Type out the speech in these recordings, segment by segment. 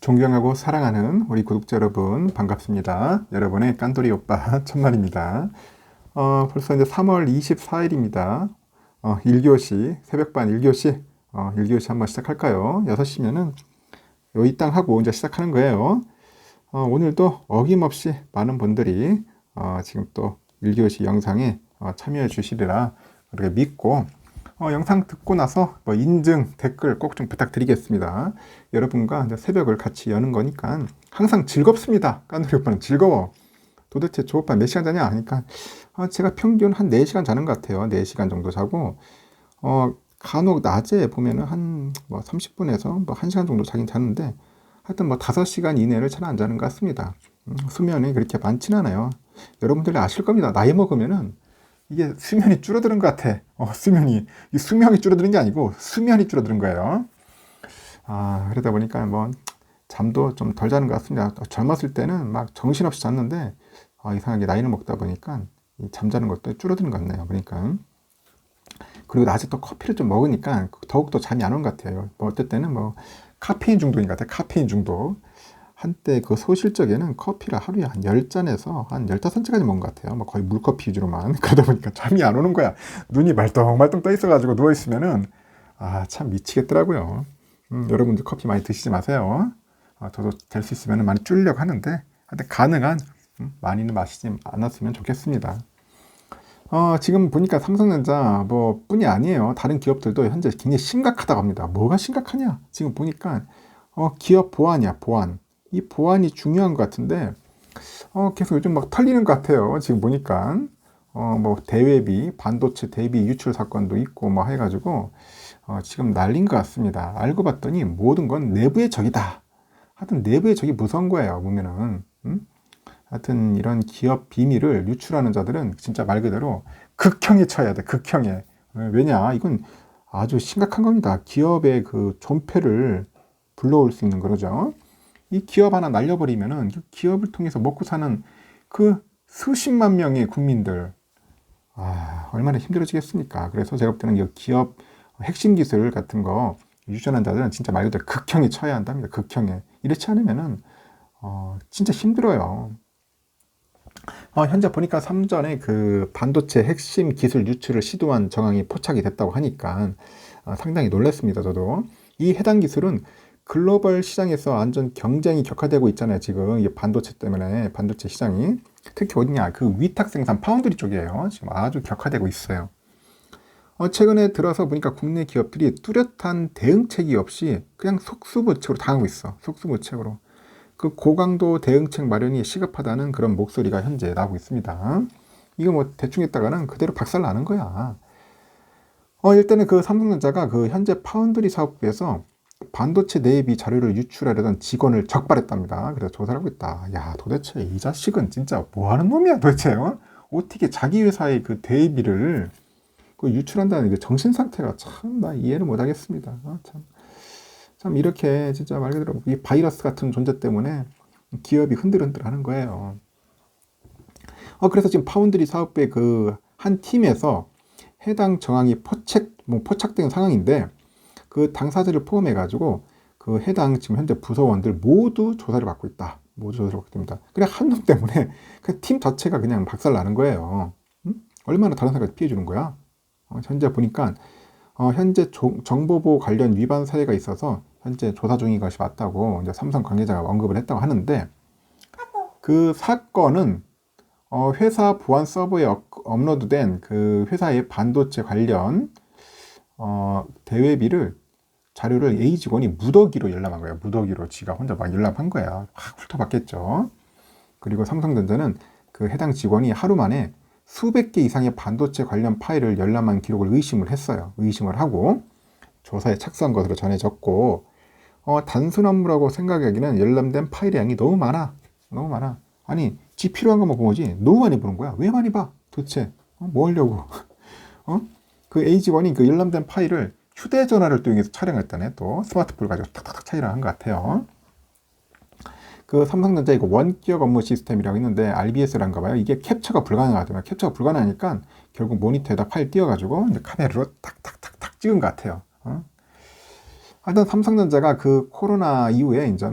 존경하고 사랑하는 우리 구독자 여러분 반갑습니다. 여러분의 깐돌이 오빠 천만입니다. 벌써 이제 3월 24일입니다. 1교시 새벽반 1교시 1교시 한번 시작할까요? 6시면은 이 땅 하고 이제 시작하는 거예요. 오늘도 어김없이 많은 분들이 지금 또 1교시 영상에 참여해 주시리라 그렇게 믿고 영상 듣고 나서 인증, 댓글 꼭 좀 부탁드리겠습니다. 여러분과 이제 새벽을 같이 여는 거니까 항상 즐겁습니다. 깐돌이 오빠는 즐거워. 도대체 저 오빠 몇 시간 자냐 하니까 제가 평균 한 4시간 자는 것 같아요. 4시간 정도 자고 간혹 낮에 보면은 한 30분에서 1시간 정도 자긴 자는데 하여튼 5시간 이내를 잘 안 자는 것 같습니다. 수면이 그렇게 많진 않아요. 여러분들이 아실 겁니다. 나이 먹으면은 이게 수면이 줄어드는 것 같아. 수명이 줄어드는 게 아니고 수면이 줄어드는 거예요. 그러다 보니까 잠도 좀 덜 자는 것 같습니다. 젊었을 때는 막 정신없이 잤는데 이상하게 나이를 먹다 보니까 잠자는 것도 줄어드는 것 같네요. 그러니까 그리고 낮에 또 커피를 좀 먹으니까 더욱더 잠이 안 오는 것 같아요. 어떨 때는 카페인 중독인 것 같아요. 카페인 중독. 한때 그 소실적에는 커피를 하루에 한 10잔에서 한 15잔까지 먹은 것 같아요. 거의 물커피 위주로만. 그러다 보니까 잠이 안 오는 거야. 눈이 말똥말똥 떠 있어가지고 누워있으면은, 참 미치겠더라고요. 여러분들 커피 많이 드시지 마세요. 저도 될 수 있으면 많이 줄이려고 하는데, 하여튼 가능한, 많이는 마시지 않았으면 좋겠습니다. 지금 보니까 삼성전자 뿐이 아니에요. 다른 기업들도 현재 굉장히 심각하다고 합니다. 뭐가 심각하냐? 지금 보니까, 기업 보안이야, 보안. 이 보안이 중요한 것 같은데 계속 요즘 털리는 것 같아요. 지금 보니까 대외비, 반도체 대비 유출 사건도 있고 해가지고 지금 난린 것 같습니다. 알고 봤더니 모든 건 내부의 적이다. 하여튼 내부의 적이 무서운 거예요. 보면은 하여튼 이런 기업 비밀을 유출하는 자들은 진짜 말 그대로 극형에 처해야 돼. 극형에. 왜냐? 이건 아주 심각한 겁니다. 기업의 그 존폐를 불러올 수 있는 거죠. 이 기업 하나 날려버리면은 그 기업을 통해서 먹고 사는 그 수십만 명의 국민들 얼마나 힘들어지겠습니까? 그래서 제가 볼 때는 이 기업 핵심 기술 같은 거 유전한 자들은 진짜 말 그대로 극형에 처해야 한답니다. 극형에. 이렇지 않으면은 진짜 힘들어요. 현재 보니까 삼전에 그 반도체 핵심 기술 유출을 시도한 정황이 포착이 됐다고 하니까 상당히 놀랐습니다. 저도 이 해당 기술은 글로벌 시장에서 완전 경쟁이 격화되고 있잖아요. 지금 이 반도체 때문에 반도체 시장이 특히 어디냐 그 위탁 생산 파운드리 쪽이에요. 지금 아주 격화되고 있어요. 최근에 들어서 보니까 국내 기업들이 뚜렷한 대응책이 없이 그냥 속수무책으로 당하고 있어. 속수무책으로 그 고강도 대응책 마련이 시급하다는 그런 목소리가 현재 나오고 있습니다. 이거 대충 했다가는 그대로 박살 나는 거야. 일단은 그 삼성전자가 그 현재 파운드리 사업부에서 반도체 내비 자료를 유출하려던 직원을 적발했답니다. 그래서 조사를 하고 있다. 야, 도대체 이 자식은 진짜 뭐 하는 놈이야, 도대체? 어떻게 자기 회사의 그 대비를 유출한다는 그 정신 상태가 참 나 이해를 못 하겠습니다. 참 이렇게 진짜 말 그대로 이 바이러스 같은 존재 때문에 기업이 흔들흔들 하는 거예요. 그래서 지금 파운드리 사업부의 그 한 팀에서 해당 정황이 포착된 상황인데 그 당사자를 포함해가지고 그 해당 지금 현재 부서원들 모두 조사를 받고 있다. 모두 조사를 받게 됩니다. 그래 한 놈 때문에 그 팀 자체가 그냥 박살 나는 거예요. 얼마나 다른 사람까지 피해 주는 거야? 현재 보니까 현재 정보보호 관련 위반 사례가 있어서 현재 조사 중인 것이 맞다고 이제 삼성 관계자가 언급을 했다고 하는데 그 사건은 회사 보안 서버에 업로드된 그 회사의 반도체 관련 대외비를 자료를 A 직원이 무더기로 열람한 거예요. 무더기로 지가 혼자 열람한 거야. 확 훑어봤겠죠. 그리고 삼성전자는 그 해당 직원이 하루 만에 수백 개 이상의 반도체 관련 파일을 열람한 기록을 의심을 했어요. 의심을 하고 조사에 착수한 것으로 전해졌고 단순 업무라고 생각하기는 열람된 파일의 양이 너무 많아. 너무 많아. 아니 지 필요한 것만 보지 너무 많이 보는 거야. 왜 많이 봐? 도대체 뭐 하려고? 그 A 직원이 그 열람된 파일을 휴대전화를 또 이용해서 촬영했다네. 또 스마트폰을 가지고 탁탁탁 촬영을 한 것 같아요. 그 삼성전자 이거 원격 업무 시스템이라고 있는데 RBS란가 봐요. 이게 캡처가 불가능하더라고요. 캡처가 불가능하니까 결국 모니터에다 파일 띄워가지고 이제 카메라로 탁탁탁탁 찍은 것 같아요. 하여튼 삼성전자가 그 코로나 이후에 이제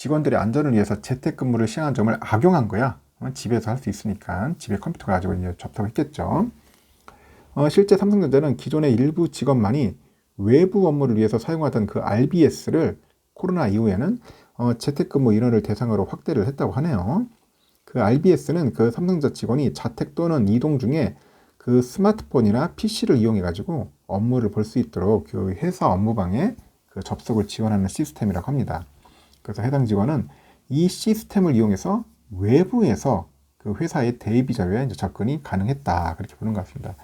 직원들의 안전을 위해서 재택근무를 시행한 점을 악용한 거야. 집에서 할 수 있으니까 집에 컴퓨터 가지고 이제 접속했겠죠. 실제 삼성전자는 기존의 일부 직원만이 외부 업무를 위해서 사용하던 그 RBS를 코로나 이후에는 재택근무 인원을 대상으로 확대를 했다고 하네요. 그 RBS는 그 삼성전자 직원이 자택 또는 이동 중에 그 스마트폰이나 PC를 이용해 가지고 업무를 볼 수 있도록 그 회사 업무방에 그 접속을 지원하는 시스템이라고 합니다. 그래서 해당 직원은 이 시스템을 이용해서 외부에서 그 회사의 대입 자료에 이제 접근이 가능했다, 그렇게 보는 것 같습니다.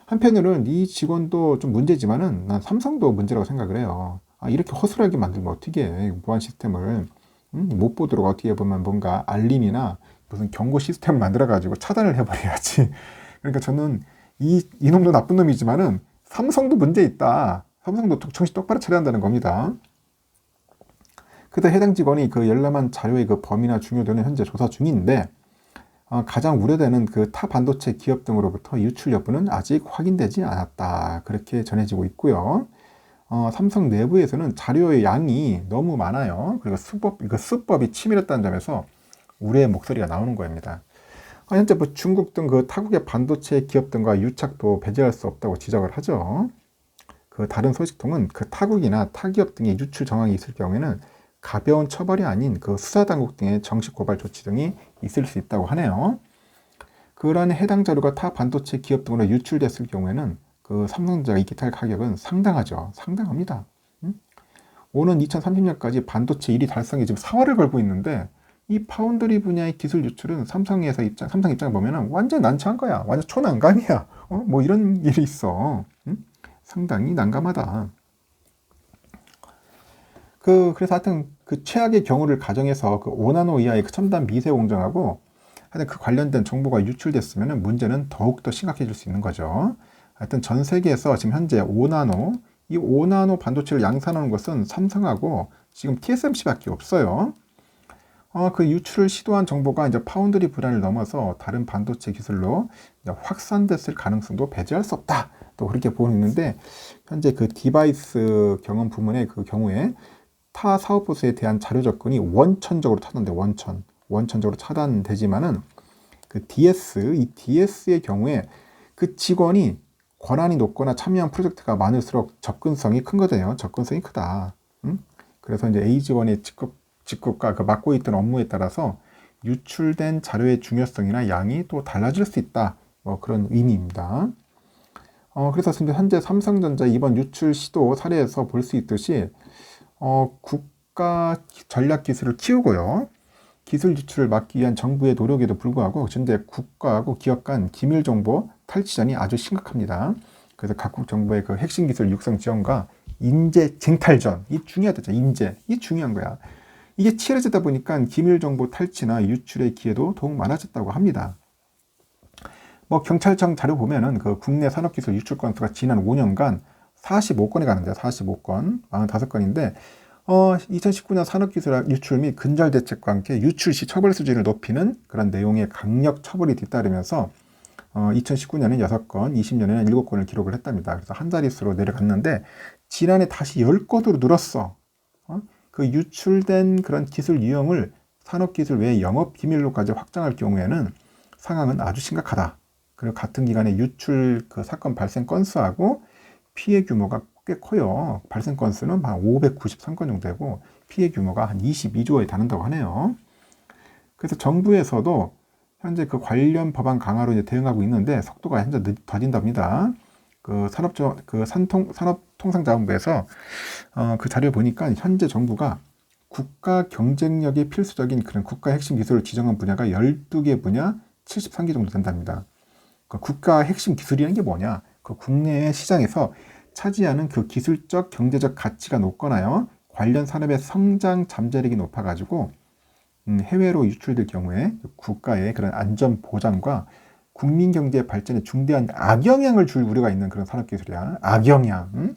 한편으로는 이 직원도 좀 문제지만은 난 삼성도 문제라고 생각을 해요. 이렇게 허술하게 만들면 어떻게 해? 보안 시스템을 못 보도록 어떻게 보면 뭔가 알림이나 무슨 경고 시스템을 만들어 가지고 차단을 해버려야지. 그러니까 저는 이놈도 나쁜 놈이지만은 삼성도 문제 있다. 삼성도 정신 똑바로 차려야 한다는 겁니다. 그때 해당 직원이 그 열람한 자료의 그 범위나 중요도는 현재 조사 중인데, 가장 우려되는 그 타 반도체 기업 등으로부터 유출 여부는 아직 확인되지 않았다, 그렇게 전해지고 있고요. 삼성 내부에서는 자료의 양이 너무 많아요. 그리고 수법이 치밀했다는 점에서 우려의 목소리가 나오는 겁니다. 현재 뭐 중국 등 그 타국의 반도체 기업 등과 유착도 배제할 수 없다고 지적을 하죠. 그 다른 소식통은 그 타국이나 타기업 등의 유출 정황이 있을 경우에는 가벼운 처벌이 아닌 그 수사당국 등의 정식 고발 조치 등이 있을 수 있다고 하네요. 그러한 해당 자료가 타 반도체 기업 등으로 유출됐을 경우에는 그 삼성전자가 이기탈 가격은 상당하죠. 상당합니다. 오는 2030년까지 반도체 1위 달성에 지금 사활을 걸고 있는데, 이 파운드리 분야의 기술 유출은 삼성 입장을 보면은 완전 난처한 거야. 완전 초난감이야. 뭐 이런 일이 있어. 상당히 난감하다. 그래서 하여튼 그 최악의 경우를 가정해서 그 5나노 이하의 그 첨단 미세 공정하고 하여튼 그 관련된 정보가 유출됐으면 문제는 더욱더 심각해질 수 있는 거죠. 하여튼 전 세계에서 지금 현재 5나노, 이 5나노 반도체를 양산하는 것은 삼성하고 지금 TSMC밖에 없어요. 그 유출을 시도한 정보가 이제 파운드리 불안을 넘어서 다른 반도체 기술로 확산됐을 가능성도 배제할 수 없다, 또 그렇게 보고 있는데, 현재 그 디바이스 경험 부문의 그 경우에 타 사업 보수에 대한 자료 접근이 원천적으로 차단되지만은 그 이 DS의 경우에 그 직원이 권한이 높거나 참여한 프로젝트가 많을수록 접근성이 큰 거잖아요. 접근성이 크다. 그래서 이제 A 직원의 직급과 그 맡고 있던 업무에 따라서 유출된 자료의 중요성이나 양이 또 달라질 수 있다, 뭐 그런 의미입니다. 그래서 현재 삼성전자 이번 유출 시도 사례에서 볼 수 있듯이 국가 전략 기술을 키우고요, 기술 유출을 막기 위한 정부의 노력에도 불구하고 현재 국가하고 기업 간 기밀 정보 탈취전이 아주 심각합니다. 그래서 각국 정부의 그 핵심 기술 육성 지원과 인재 쟁탈전, 이 중요하다. 이 중요한 거야. 이게 치열해지다 보니까 기밀 정보 탈취나 유출의 기회도 더욱 많아졌다고 합니다. 뭐 경찰청 자료 보면은 그 국내 산업기술 유출 건수가 지난 5년간 45건에 가는데, 45건, 45건인데 2019년 산업기술 유출 및 근절대책과 함께 유출 시 처벌 수준을 높이는 그런 내용의 강력 처벌이 뒤따르면서 2019년엔 6건, 20년에는 7건을 기록을 했답니다. 그래서 한 자릿수로 내려갔는데 지난해 다시 10건으로 늘었어. 그 유출된 그런 기술 유형을 산업기술 외의 영업기밀로까지 확장할 경우에는 상황은 아주 심각하다. 그리고 같은 기간에 유출 그 사건 발생 건수하고 피해 규모가 꽤 커요. 발생 건수는 한 593건 정도 되고 피해 규모가 한 22조에 달한다고 하네요. 그래서 정부에서도 현재 그 관련 법안 강화로 이제 대응하고 있는데 속도가 현재 더딘답니다. 그 산업통상자원부에서 그 자료를 보니까 현재 정부가 국가 경쟁력이 필수적인 그런 국가 핵심 기술을 지정한 분야가 12개 분야 73개 정도 된답니다. 그 국가 핵심 기술이라는 게 뭐냐? 그 국내의 시장에서 차지하는 그 기술적 경제적 가치가 높거나요, 관련 산업의 성장 잠재력이 높아가지고 해외로 유출될 경우에 국가의 그런 안전 보장과 국민 경제 발전에 중대한 악영향을 줄 우려가 있는 그런 산업기술이야. 악영향.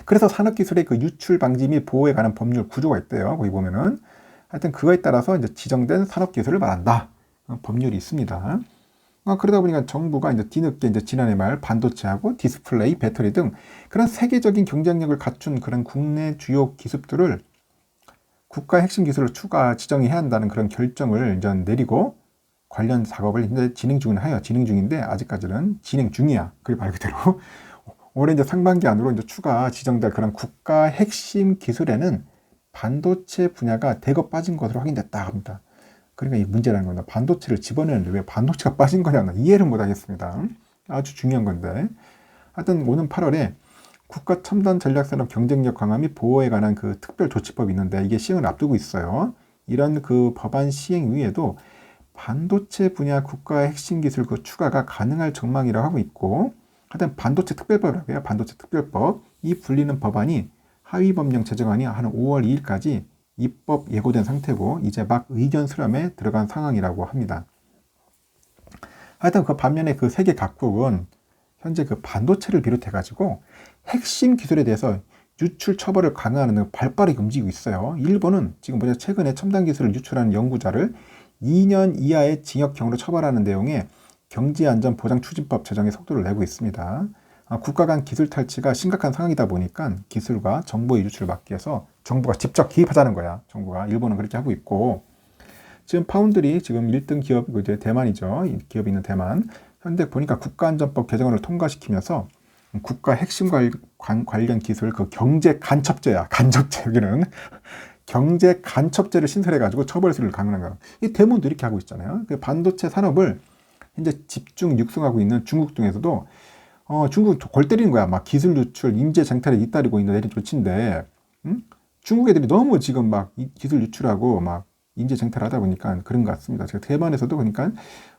그래서 산업기술의 그 유출 방지 및 보호에 관한 법률 구조가 있대요. 거기 보면은 하여튼 그거에 따라서 이제 지정된 산업기술을 말한다, 법률이 있습니다. 그러다 보니까 정부가 이제 뒤늦게 이제 지난해 말 반도체하고 디스플레이, 배터리 등 그런 세계적인 경쟁력을 갖춘 그런 국내 주요 기술들을 국가 핵심 기술을 추가 지정해야 한다는 그런 결정을 이제 내리고 관련 작업을 이제 진행 중인데 아직까지는 진행 중이야. 그게 말 그대로 올해 이제 상반기 안으로 이제 추가 지정될 그런 국가 핵심 기술에는 반도체 분야가 대거 빠진 것으로 확인됐다 합니다. 그러니까 이 문제라는 겁니다. 반도체를 집어내는데 왜 반도체가 빠진 거냐는 이해를 못 하겠습니다. 아주 중요한 건데. 하여튼 오는 8월에 국가 첨단 전략산업 경쟁력 강화 및 보호에 관한 그 특별 조치법이 있는데 이게 시행을 앞두고 있어요. 이런 그 법안 시행 위에도 반도체 분야 국가 핵심 기술 그 추가가 가능할 전망이라고 하고 있고, 하여튼 반도체 특별법이라고 해요. 반도체 특별법. 이 불리는 법안이 하위법령 제정안이 한 5월 2일까지 입법 예고된 상태고 이제 막 의견 수렴에 들어간 상황이라고 합니다. 하여튼 그 반면에 그 세계 각국은 현재 그 반도체를 비롯해 가지고 핵심 기술에 대해서 유출 처벌을 강화하는 발빠르게 움직이고 있어요. 일본은 지금 보자 최근에 첨단 기술을 유출하는 연구자를 2년 이하의 징역형으로 처벌하는 내용의 경제안전보장추진법 제정에 속도를 내고 있습니다. 국가 간 기술 탈취가 심각한 상황이다 보니까 기술과 정보의 유출을 막기 위해서 정부가 직접 개입하자는 거야. 정부가. 일본은 그렇게 하고 있고, 지금 파운드리 지금 1등 기업, 이제 대만이죠. 기업이 있는 대만. 현재 보니까 국가안전법 개정안을 통과시키면서 국가 핵심 관련 기술 그 경제 간첩죄야. 간첩죄. 여기는 경제 간첩죄를 신설해가지고 처벌수를 강화한 거야. 이 대만도 이렇게 하고 있잖아요. 그 반도체 산업을 현재 집중 육성하고 있는 중국 등에서도 중국 골 때리는 거야. 막 기술 유출, 인재 쟁탈에 잇따르고 있는 내린 조치인데, 중국 애들이 너무 지금 막 기술 유출하고 막 인재 쟁탈하다 보니까 그런 것 같습니다. 제가 대만에서도 그러니까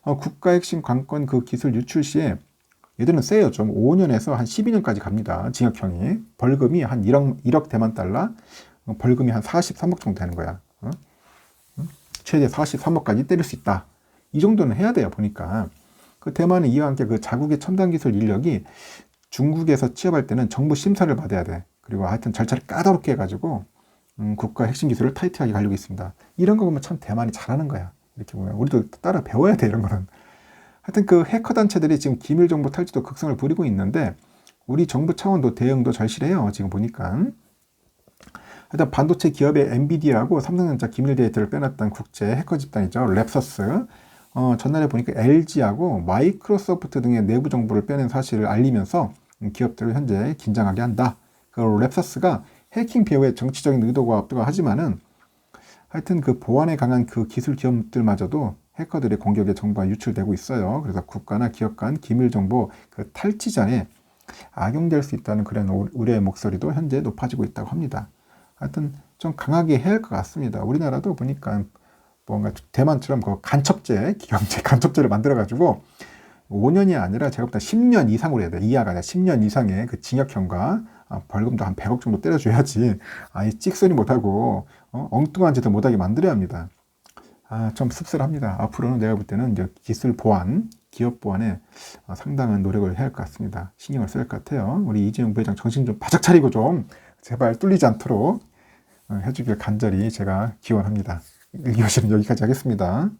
국가 핵심 관건 그 기술 유출 시에 얘들은 세요. 좀 5년에서 한 12년까지 갑니다. 징역형이. 벌금이 한 1억 대만 달러, 벌금이 한 43억 정도 되는 거야. 최대 43억까지 때릴 수 있다. 이 정도는 해야 돼요. 보니까. 그 대만은 이와 함께 그 자국의 첨단 기술 인력이 중국에서 취업할 때는 정부 심사를 받아야 돼. 그리고 하여튼 절차를 까다롭게 해가지고 국가 핵심 기술을 타이트하게 가려고 있습니다. 이런 거 보면 참 대만이 잘하는 거야. 이렇게 보면 우리도 따라 배워야 돼. 이런 거는. 하여튼 그 해커 단체들이 지금 기밀 정보 탈취도 극성을 부리고 있는데 우리 정부 차원도 대응도 절실해요. 지금 보니까. 하여튼 반도체 기업의 엔비디아하고 삼성전자 기밀 데이터를 빼놨던 국제 해커 집단이죠. 랩서스. 전날에 보니까 LG하고 마이크로소프트 등의 내부 정보를 빼낸 사실을 알리면서 기업들을 현재 긴장하게 한다. 그 랩서스가 해킹 배후에 정치적인 의도가 없다고 하지만은 하여튼 그 보안에 강한 그 기술 기업들마저도 해커들의 공격에 정보가 유출되고 있어요. 그래서 국가나 기업 간 기밀 정보 그 탈취 전에 악용될 수 있다는 그런 우려의 목소리도 현재 높아지고 있다고 합니다. 하여튼 좀 강하게 해야 할 것 같습니다. 우리나라도 보니까 뭔가 대만처럼 그 간첩죄, 경제 간첩죄를 만들어가지고 5년이 아니라 제가 볼 때 10년 이상으로 해야 돼. 이하가 아니라 10년 이상의 그 징역형과 벌금도 한 100억 정도 때려줘야지 아예 찍소리 못하고 엉뚱한 짓을 못하게 만들어야 합니다. 좀 씁쓸합니다. 앞으로는 내가 볼 때는 이제 기술 보안, 기업 보안에 상당한 노력을 해야 할 것 같습니다. 신경을 써야 할 것 같아요. 우리 이재용 부회장 정신 좀 바짝 차리고 좀 제발 뚫리지 않도록 해주길 간절히 제가 기원합니다. 1교시는 여기까지 하겠습니다.